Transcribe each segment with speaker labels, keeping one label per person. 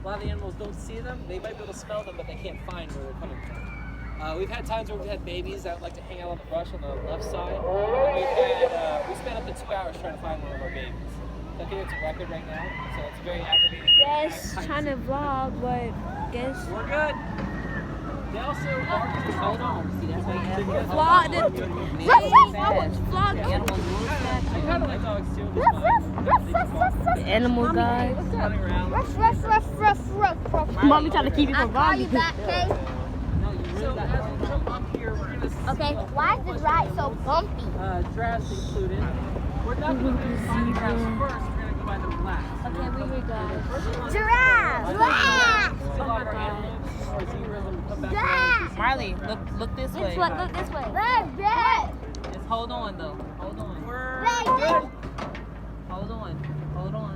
Speaker 1: A lot of the animals don't see them. They might be able to smell them, but they can't find where they're coming from. We've had times where we've had babies that like to hang out on the brush on the left side. And we spent up to 2 hours trying to find one of our babies. So I think it's a record right now, so it's very activating.
Speaker 2: Yes, trying to vlog, but guess
Speaker 1: we're good. They also hold on. See, that's why you have to
Speaker 2: vlog.
Speaker 1: I kind of like dogs too.
Speaker 2: The animal guys.
Speaker 1: Running around.
Speaker 2: Mommy trying to keep you from vlogging.
Speaker 1: So as we come up here, we're gonna see.
Speaker 3: Okay, why is this ride so bumpy?
Speaker 1: Giraffes included. We're not going to find giraffes first. We're going to go by the blacks.
Speaker 2: Okay, we here, guys.
Speaker 3: Giraffe!
Speaker 4: Marley, look this way.
Speaker 3: Look this way.
Speaker 4: Just hold on though. Hold on. Hold on. Hold on.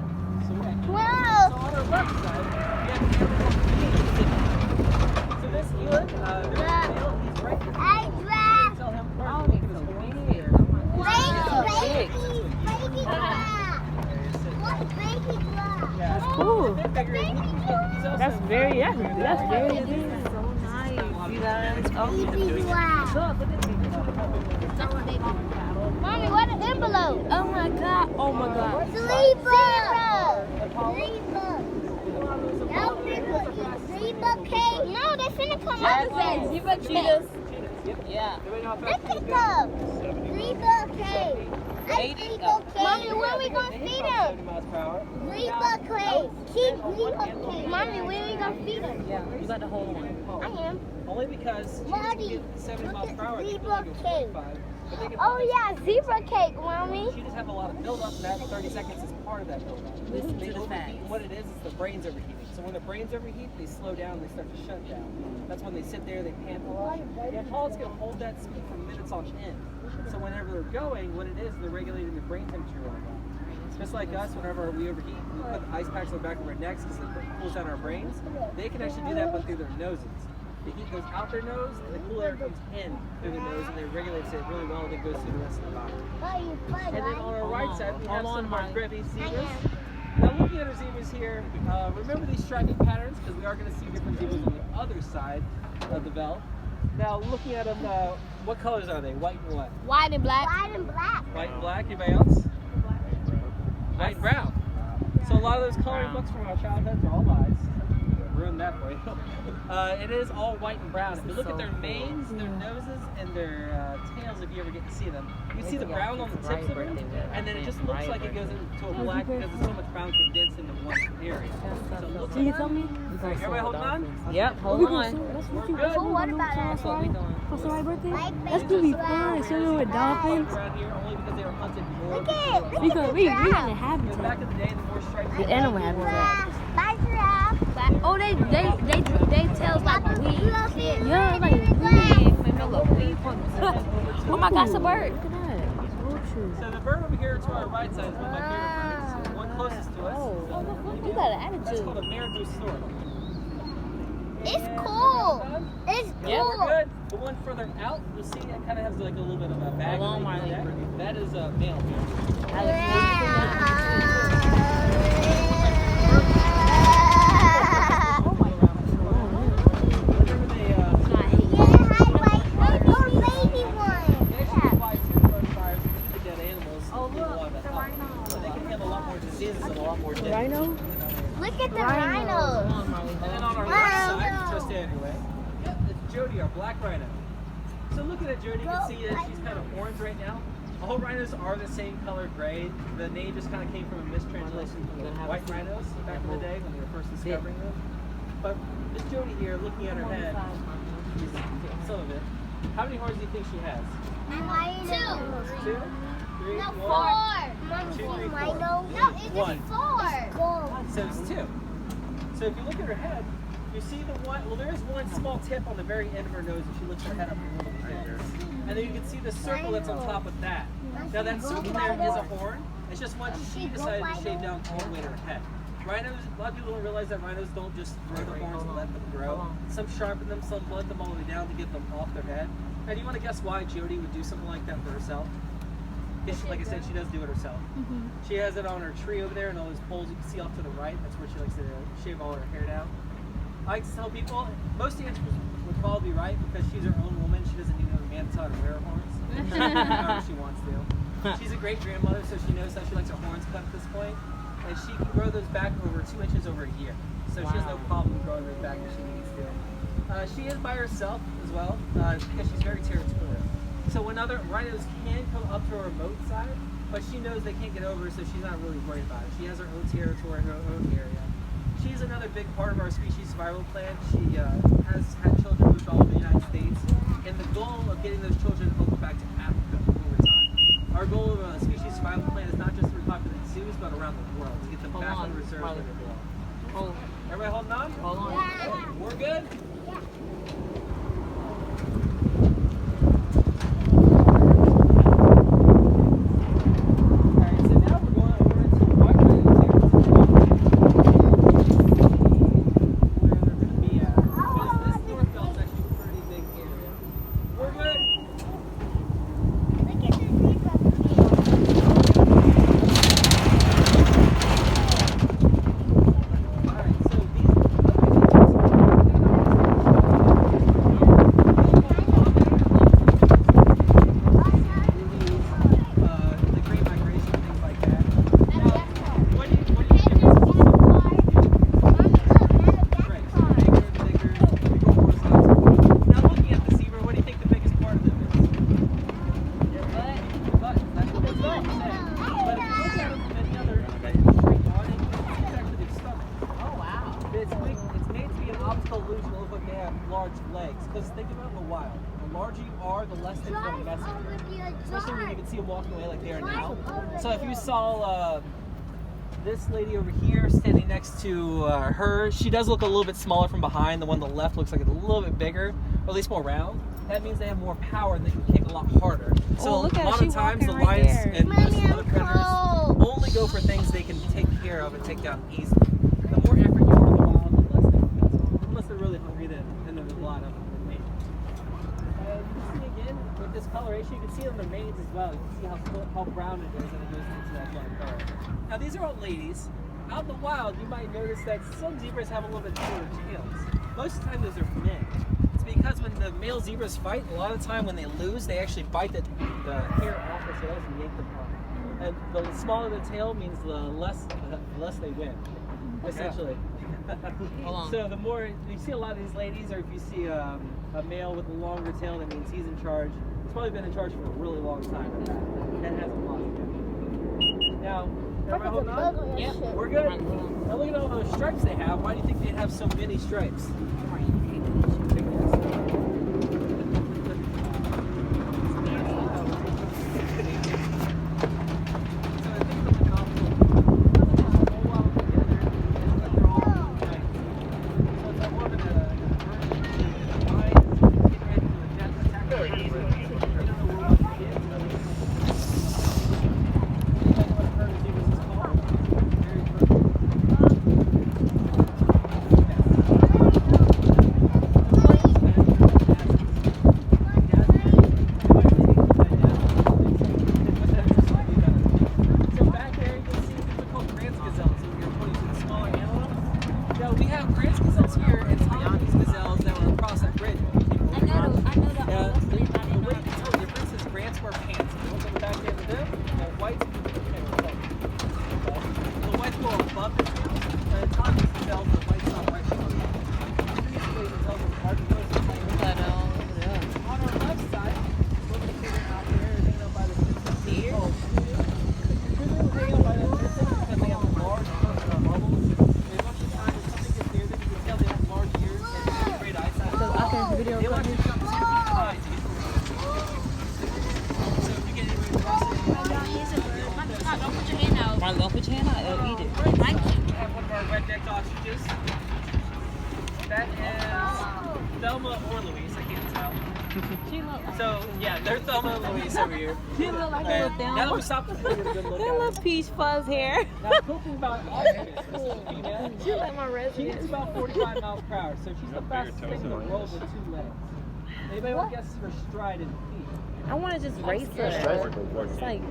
Speaker 1: So on
Speaker 3: Wow!
Speaker 1: our left side, we have so this eland, there's a male, he's right here.
Speaker 3: Hey, giraffe!
Speaker 1: Tell him
Speaker 4: Oh,
Speaker 1: look
Speaker 4: it's
Speaker 1: at his
Speaker 4: so
Speaker 1: horns
Speaker 4: weird.
Speaker 1: here.
Speaker 3: Baby giraffe! What baby giraffe?
Speaker 1: Yeah.
Speaker 2: That's cool.
Speaker 1: That's
Speaker 2: very so nice.
Speaker 4: You guys. Oh,
Speaker 3: Baby giraffe.
Speaker 4: look at this.
Speaker 3: Mommy, what an envelope?
Speaker 2: Oh my god. Oh my god.
Speaker 3: Zebra! Zebra cake. No, they finna come out of that. Zebra cake.
Speaker 4: Yeah.
Speaker 3: Look at them. Zebra cake. Zebra cake. Mommy, where we gonna feed them?
Speaker 1: 70 miles per hour.
Speaker 3: Zebra cake. Keep zebra cake. Mommy, where we gonna feed them?
Speaker 4: Yeah. You got to hold on.
Speaker 3: I am.
Speaker 1: Only because she
Speaker 3: Daddy,
Speaker 1: can get 70
Speaker 3: look
Speaker 1: miles
Speaker 3: at
Speaker 1: per hour. They can
Speaker 3: zebra
Speaker 1: only go
Speaker 3: cake.
Speaker 1: 45. But they can
Speaker 3: Oh yeah, zebra cake, Mommy.
Speaker 1: She just have a lot of buildup, and that 30 seconds is part of that buildup.
Speaker 4: Listen
Speaker 1: They
Speaker 4: to the
Speaker 1: overheat,
Speaker 4: facts.
Speaker 1: and what it is the brain's overheating. So when the brain's overheat, they slow down, they start to shut down. That's when they sit there, they pant a lot. The pilot's going to hold that speed for minutes on end. So whenever they're going, what it is, they're regulating their brain temperature really well. Just like us, whenever we overheat, we put the ice packs on the back of our necks because it cools down our brains. They can actually do that, but through their noses. The heat goes out their nose, and the cool air comes in through the nose, and they regulate it really well, and it goes through the rest of the body. And then on our right side, we have some of our Grevy's zebras. Now looking at our zebras here, remember these striping patterns, because we are going to see different zebras on the other side of the belt. Now looking at them, what colors are they? White and what?
Speaker 2: White and black.
Speaker 3: White and black.
Speaker 1: White and black. Anybody else? White and brown. So a lot of those coloring books from our childhoods are all lies. Ruined that for you. It is all white and brown. If you look at their manes, their noses, and their tails, if you ever get to see them, you see the brown on the tips of them, and then it just looks like it goes into a black because there's so much brown condensed into one area. So it looks
Speaker 2: Can you tell me?
Speaker 1: everybody holding on?
Speaker 4: Yep. Hold on.
Speaker 1: We're good.
Speaker 3: So what about
Speaker 4: That's what we doing.
Speaker 2: For my birthday?
Speaker 3: Like
Speaker 2: That's gonna be fun. Swimming with dolphins.
Speaker 1: Around here only because they were hunted more.
Speaker 3: Look at it.
Speaker 2: Because we in the
Speaker 1: Back
Speaker 2: habitat.
Speaker 1: in the day, the more stripes.
Speaker 2: The animal habitat.
Speaker 3: Bye, giraffe.
Speaker 2: Oh, they tails like weed. Yeah, like weed. Oh my gosh, a bird. Look at that.
Speaker 1: So the bird over here to our right side is one of my favorite birds. The one closest to us.
Speaker 2: You got an
Speaker 1: That's
Speaker 2: attitude.
Speaker 1: called a marabou stork.
Speaker 3: It's cool. It's cool.
Speaker 1: Yeah, we're good. The one further out, you'll see it kind of has like a little bit of a bag.
Speaker 4: Hold on, Marley.
Speaker 1: That is a male here.
Speaker 2: Rhino?
Speaker 3: Look at the rhinos.
Speaker 1: And then on our left side, just anyway, it's Jody, our black rhino. So looking at Jody, you can see that she's kind of orange right now. All rhinos are the same color gray. The name just kind of came from a mistranslation from the white rhinos back in the day when they were first discovering them. But this Jody here, looking at her head, some of it. How many horns do you think she has?
Speaker 3: Two.
Speaker 1: 2, 3,
Speaker 3: No,
Speaker 1: 1.
Speaker 3: 4. Mommy,
Speaker 1: 2, 3, 4.
Speaker 3: rhino. No, it's
Speaker 1: One.
Speaker 3: 4.
Speaker 1: So it's 2. So if you look at her head, you see the one, well there is one small tip on the very end of her nose if she looks her head up a little bit. And then you can see the circle that's on top of that. Now that circle there is a horn. It's just one she decided to shave down all the way to her head. Rhinos, a lot of people don't realize that rhinos don't just grow the horns and let them grow. Some sharpen them, some blunt them all the way down to get them off their head. Now do you want to guess why Jody would do something like that for herself? because like I said, she does do it herself. She has it on her tree over there, and all those poles you can see off to the right. That's where she likes to shave all her hair down. I like to tell people, most dancers would probably be right because she's her own woman. She doesn't need another man to tell her to wear her horns. She can do however she wants to. She's a great grandmother, so she knows how she likes her horns cut at this point. And she can grow those back over 2 inches over a year. So she has no problem growing those back if she needs to. She is by herself as well because she's very territorial. So when other rhinos can come up to her remote side, but she knows they can't get over, so she's not really worried about it. She has her own territory, her own area. She's another big part of our species survival plan. She has had children moved all over the United States, and the goal of getting those children over back to Africa over time. Our goal of a species survival plan is not just to repopulate zoos, but around the world to get them back on reserves where they belong. Everybody holding on?
Speaker 4: Hold on.
Speaker 3: Yeah.
Speaker 1: We're good? Alright, so now we're going over into white rhino territory. Where they're going to be at. Because this north belt's actually a pretty big area. We're good?
Speaker 3: Look at the zebra field.
Speaker 1: Alright, so these the Great Migration, things like that. Now, what do you think? Right, so bigger, bigger more size. Now looking at the zebra, what do you think the biggest part of them is? Your butt. That's what it's saying. But if you look at them, any other straight on it, it's actually their stomach.
Speaker 4: Oh, wow.
Speaker 1: It's made to be an optical illusion to look like they have large legs. Because think about it in the wild. The larger you are, the less they become a messenger. Especially when you can see them walking away like they are now. So if you saw this lady over here standing next to her, she does look a little bit smaller from behind. The one on the left looks like it's a little bit bigger, or at least more round. That means they have more power and they can kick a lot harder. So
Speaker 2: Oh, look
Speaker 1: a
Speaker 2: at her.
Speaker 1: lot
Speaker 2: She
Speaker 1: of times the
Speaker 2: walking right
Speaker 1: lions
Speaker 2: there.
Speaker 1: and most
Speaker 3: Mommy,
Speaker 1: other
Speaker 3: I'm
Speaker 1: predators
Speaker 3: cold.
Speaker 1: only go for things they can take care of and take down easily. The more effort you are in the wild, the less they can mess with. Unless they're really hungry, then there's a lot of them in nature. And you can see again, with this coloration, you can see on their manes as well. You can see how brown it is and it goes into that black color. Now these are all ladies. Out in the wild, you might notice that some zebras have a little bit shorter tails. Most of the time those are men. It's because when the male zebras fight, a lot of the time when they lose, they actually bite the hair off their tails and yank them off. And the smaller the tail means the less they win, essentially.
Speaker 4: Hold on.
Speaker 1: So the more you see a lot of these ladies, or if you see a male with a longer tail, that means he's in charge. He's probably been in charge for a really long time and hasn't lost yet. Now, everybody holding on?
Speaker 4: Yeah.
Speaker 1: We're good. Now look at all those stripes they have. Why do you think they'd have so many stripes?
Speaker 4: Don't put your hand out, it'll eat it.
Speaker 1: We have one of our red-necked ostriches. That is Thelma or Louise, I can't tell.
Speaker 4: She look like
Speaker 1: So, yeah, they're Thelma and Louise over here.
Speaker 4: she look like a
Speaker 1: And
Speaker 4: little
Speaker 1: now that we
Speaker 4: Thelma.
Speaker 1: stopped the video, we're good look
Speaker 2: That
Speaker 1: at
Speaker 2: little
Speaker 1: it.
Speaker 2: peach fuzz hair.
Speaker 1: Now, the cool thing about ostriches, this is a female.
Speaker 2: She like my
Speaker 1: She
Speaker 2: resident.
Speaker 1: gets about 45 miles per hour, so she's the fastest thing in the world with 2 legs. Anybody want to guess her stride and feet?
Speaker 2: I want to just race her. It's like,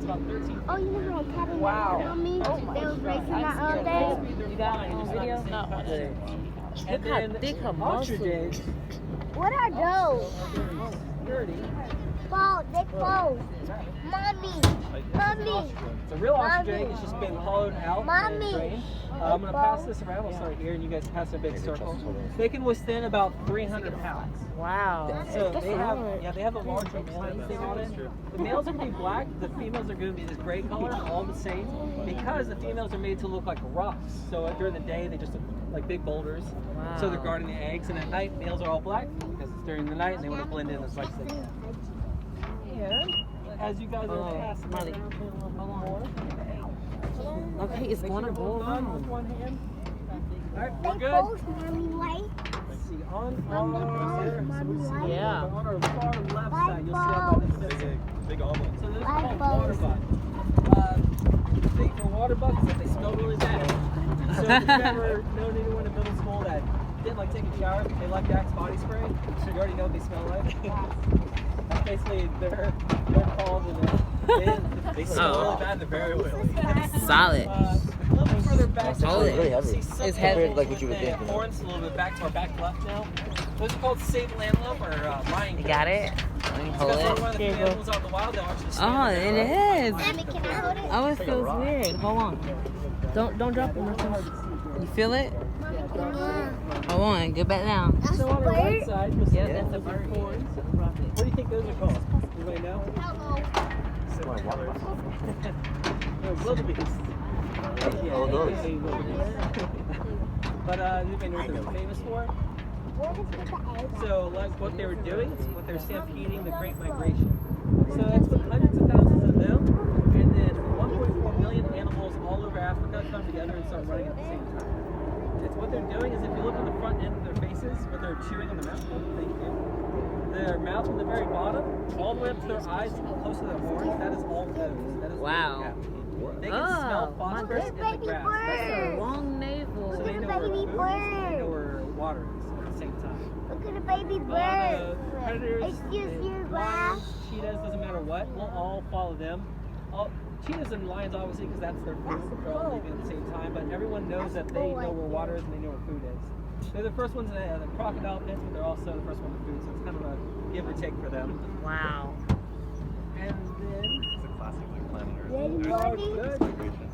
Speaker 1: about 13.
Speaker 3: Oh, you remember on Cabin
Speaker 1: Wow.
Speaker 3: Mommy?
Speaker 1: Oh my
Speaker 3: They was
Speaker 1: God.
Speaker 3: racing that
Speaker 1: They're
Speaker 3: day.
Speaker 1: fine,
Speaker 4: You got it on
Speaker 1: just not
Speaker 4: video?
Speaker 1: the same
Speaker 4: No.
Speaker 1: concept. And
Speaker 4: Look how
Speaker 1: then
Speaker 4: thick her
Speaker 1: Ultra
Speaker 4: muscles
Speaker 1: Days
Speaker 3: What are those?
Speaker 1: are very sturdy.
Speaker 3: Balls. They close. Mommy. Mommy.
Speaker 1: It's a real ostrich
Speaker 3: Mommy.
Speaker 1: egg. It's just been hollowed out
Speaker 3: Mommy.
Speaker 1: and drained. I'm going to pass this around. I'll start here, and you guys pass a big circle. They can withstand about 300 pounds.
Speaker 4: Wow.
Speaker 1: So they have a larger male thing on it. The males are going to be black. The females are going to be this gray color, all the same, because the females are made to look like rocks. So during the day, they just look like big boulders.
Speaker 4: Wow.
Speaker 1: So they're guarding the eggs, and at night, males are all black because it's during the night, and they want to blend in as much as they can. And as you guys are passing
Speaker 4: Molly.
Speaker 1: around, a little bit more.
Speaker 4: Okay, it's
Speaker 1: Make
Speaker 4: going to
Speaker 1: sure
Speaker 4: go
Speaker 1: hold on with
Speaker 4: around.
Speaker 1: one hand. All right,
Speaker 3: They
Speaker 1: we're good.
Speaker 3: close, Mommy, right?
Speaker 1: Let's see, on
Speaker 3: Mommy,
Speaker 1: our,
Speaker 3: Mommy,
Speaker 4: Yeah.
Speaker 1: on our far left side, you'll see how this fits.
Speaker 5: Big omelet.
Speaker 1: So those are
Speaker 3: Light
Speaker 1: called water
Speaker 3: bulbs.
Speaker 1: bugs. For water bugs, is that they smell really bad. So if you've ever known anyone in middle school that didn't like taking showers, they like Axe body spray, so you already know what they smell like. That's basically they're called, and they smell really bad. They're very oily.
Speaker 4: Solid.
Speaker 1: A little bit further back,
Speaker 4: Solid.
Speaker 1: you
Speaker 5: Really heavy.
Speaker 1: see some
Speaker 4: It's heavy.
Speaker 1: animals
Speaker 5: Like what you
Speaker 1: with
Speaker 5: would
Speaker 1: the
Speaker 5: think.
Speaker 1: horns a little bit back to our back left now. Those are called sable antelope or lion.
Speaker 4: You got it? Let me hold
Speaker 1: Because they're
Speaker 4: it.
Speaker 1: one of the few animals out in the wild that actually
Speaker 4: Oh,
Speaker 1: stand
Speaker 4: it
Speaker 1: there.
Speaker 4: is.
Speaker 3: Mommy, can I hold it?
Speaker 4: Oh, it feels weird. Hold on. Don't drop it, Marcel. You feel it? Hold on. Get back down.
Speaker 3: That's
Speaker 1: So
Speaker 3: a
Speaker 1: on the right
Speaker 3: bird?
Speaker 1: side, you'll see
Speaker 4: Yeah,
Speaker 1: the
Speaker 4: that's a
Speaker 1: bird
Speaker 4: bird.
Speaker 1: horns. What do you think those are called? Anybody know?
Speaker 3: Hello.
Speaker 1: They're wildebeest.
Speaker 5: Oh, those.
Speaker 1: But anybody know what they're famous for?
Speaker 3: Where did you put the egg?
Speaker 1: So like what they were doing, is what they're stampeding the Great Migration. So that's with hundreds of thousands of them, and then 1.4 million animals all over Africa come together and start running at the same time. It's what they're doing is if you look on the front end of their faces, what they're chewing on the mouth, thank you. Their mouth from the very bottom, all the way up to their eyes, close to their horns, that is all nose. That is
Speaker 4: Wow.
Speaker 1: They can smell
Speaker 4: Oh,
Speaker 1: phosphorus in the
Speaker 3: baby
Speaker 1: grass. That's
Speaker 3: bird.
Speaker 1: their
Speaker 4: Long navel.
Speaker 1: so they know where food is, and they know where water is at the same time.
Speaker 3: Look at the baby
Speaker 1: A lot
Speaker 3: bird.
Speaker 1: of predators,
Speaker 3: It's just your
Speaker 1: lions,
Speaker 3: grass.
Speaker 1: cheetahs, doesn't matter what, we'll all follow them. Cheetahs and lions, obviously, because that's their food. They're all leaving at the same time, but everyone knows that they know where water is and they know where food is. They're the first ones in the crocodile pits, but they're also the first one with food, so it's kind of a give or take for them.
Speaker 4: Wow.
Speaker 1: And then,
Speaker 5: It's a classic like planet Earth.
Speaker 3: Ready,
Speaker 1: oh,
Speaker 3: buddy?
Speaker 1: good.
Speaker 5: Migration.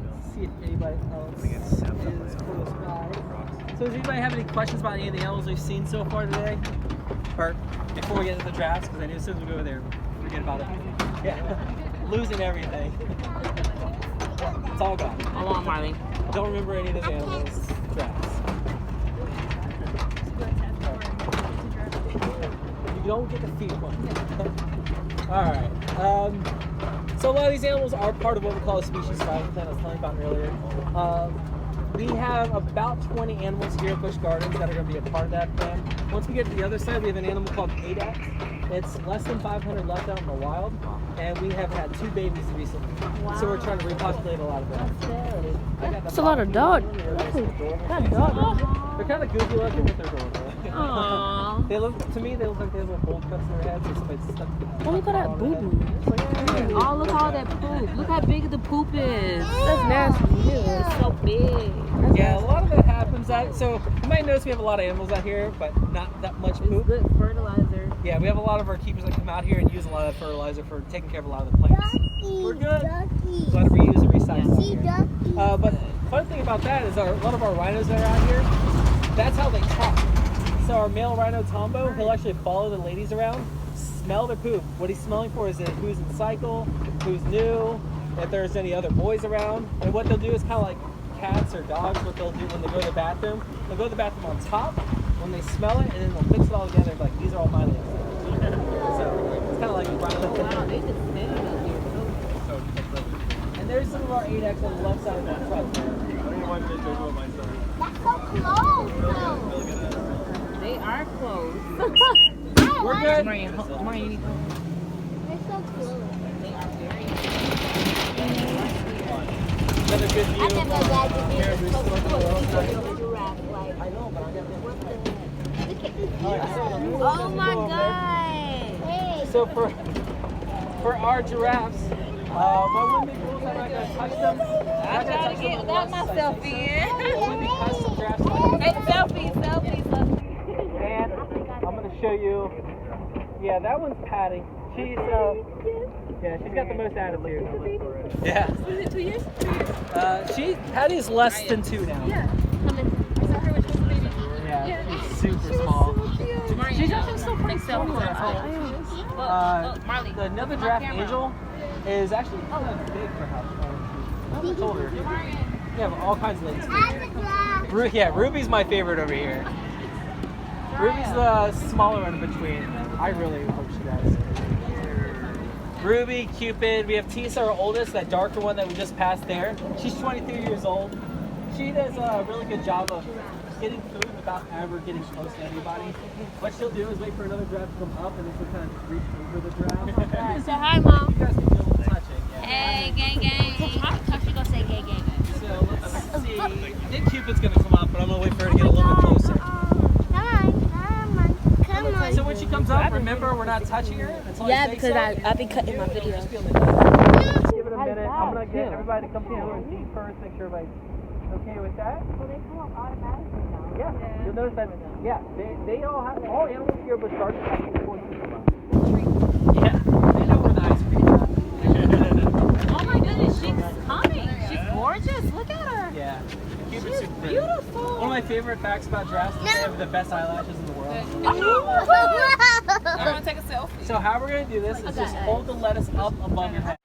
Speaker 1: Let's see if anybody else
Speaker 5: I think it's
Speaker 1: is
Speaker 5: 7
Speaker 1: close by.
Speaker 5: rocks.
Speaker 1: So does anybody have any questions about any of the animals we've seen so far today? Or before we get into the drafts, because I knew as soon as we go over there, forget about it. Yeah, losing everything. It's all gone.
Speaker 4: Hold on, Marley.
Speaker 1: Don't remember any of those animals' drafts. You don't get to feed one. All right. So a lot of these animals are part of what we call a species fight that I was telling you about earlier. We have about 20 animals here at Busch Gardens that are going to be a part of that plan. Once we get to the other side, we have an animal called Adax. It's less than 500 left out in the wild, and we have had 2 babies recently. So we're trying to repopulate a lot of them.
Speaker 2: That's a lot of dog. That dog.
Speaker 1: They're kind of goofy looking, but they're adorable.
Speaker 4: Aww.
Speaker 1: They look, to me, they look like they have little bold cuts in their heads or somebody stuck.
Speaker 2: Oh, look at that boo-boo.
Speaker 4: Oh, look all that poop. Look how big the poop is.
Speaker 2: That's nasty. Ew.
Speaker 4: It's so big.
Speaker 1: Yeah, a lot of it happens. So you might notice we have a lot of animals out here, but not that much
Speaker 4: It's
Speaker 1: poop.
Speaker 4: good fertilizer.
Speaker 1: Yeah, we have a lot of our keepers that come out here and use a lot of fertilizer for taking care of a lot of the plants.
Speaker 3: Ducky.
Speaker 1: We're good.
Speaker 3: Ducky.
Speaker 1: So I have to reuse and recycle.
Speaker 3: See ducky.
Speaker 1: But the fun thing about that is a lot of our rhinos that are out here, that's how they talk. So our male rhino Tombo, he'll actually follow the ladies around, smell their poop. What he's smelling for is who's in cycle, who's new, if there's any other boys around. And what they'll do is kind of like cats or dogs, what they'll do when they go to the bathroom, they'll go to the bathroom on top when they smell it, and then they'll mix it all together and be like, these are all my ladies. So it's kind of like rhino.
Speaker 4: Wow, they just standing up here too.
Speaker 1: And there's some of our 8X on the left side of that truck.
Speaker 5: I don't even want to joke about my story.
Speaker 3: That's so close. though.
Speaker 5: Really good at it.
Speaker 4: They are close.
Speaker 1: We're good.
Speaker 4: Marion, Marion, you need to.
Speaker 3: They're so close.
Speaker 4: They are very.
Speaker 1: Another good view.
Speaker 3: I never imagined
Speaker 1: Here,
Speaker 3: it
Speaker 1: we
Speaker 3: was so
Speaker 1: still
Speaker 3: close.
Speaker 1: have the
Speaker 3: to a giraffe, like,
Speaker 1: I know, but I never.
Speaker 3: what the? Look at this
Speaker 4: Oh my God.
Speaker 3: Hey.
Speaker 1: So for our giraffes, My one big rule is I'm not going to touch them.
Speaker 4: I try to get without my selfie
Speaker 1: Only
Speaker 4: in.
Speaker 1: custom drafts.
Speaker 4: Hey, selfie.
Speaker 1: And I'm going to show you. Yeah, that one's Patty. She's got the most attitude. Yeah.
Speaker 2: Is it 2 years?
Speaker 1: Patty's less than 2 now.
Speaker 2: Yeah.
Speaker 1: Yeah, she's super small. She's actually still pretty small.
Speaker 2: Marley.
Speaker 1: The another draft angel is actually kind of big for her. How much older? We have all kinds of ladies. Yeah, Ruby's my favorite over here. Ruby's the smaller one in between. I really hope she does. Ruby, Cupid. We have Tisa, our oldest, that darker one that we just passed there. She's 23 years old. She does a really good job of getting food without ever getting close to anybody. What she'll do is wait for another draft to come up and then she'll kind of reach over the draft.
Speaker 2: Say hi, Mom.
Speaker 1: You guys can feel the touching. Yeah.
Speaker 2: Hey, gang. How she gonna say gang?
Speaker 1: So let's see. I think Cupid's gonna come up, but I'm gonna wait for her to get a little bit closer.
Speaker 3: Come on.
Speaker 1: So when she comes up, remember we're not touching her until I say
Speaker 2: because
Speaker 1: so.
Speaker 2: I've been cutting my
Speaker 1: It'll
Speaker 2: videos.
Speaker 1: just be on the Let's give it a minute. I'm gonna get everybody to come together and see first, make sure everybody's okay with that.
Speaker 3: Will they come up automatically now?
Speaker 1: Yeah. You'll notice that. Yeah. They all have all animals here, but start before you come up. Yeah. They know where the ice cream is.
Speaker 2: Oh my goodness, she's coming. She's gorgeous. Look at her.
Speaker 1: Yeah. Cupid's super pretty.
Speaker 2: Beautiful.
Speaker 1: One of my favorite facts about giraffes is they have the best eyelashes in the world.
Speaker 2: I want to take a selfie.
Speaker 1: So how we're gonna do this is just hold the lettuce up above your head.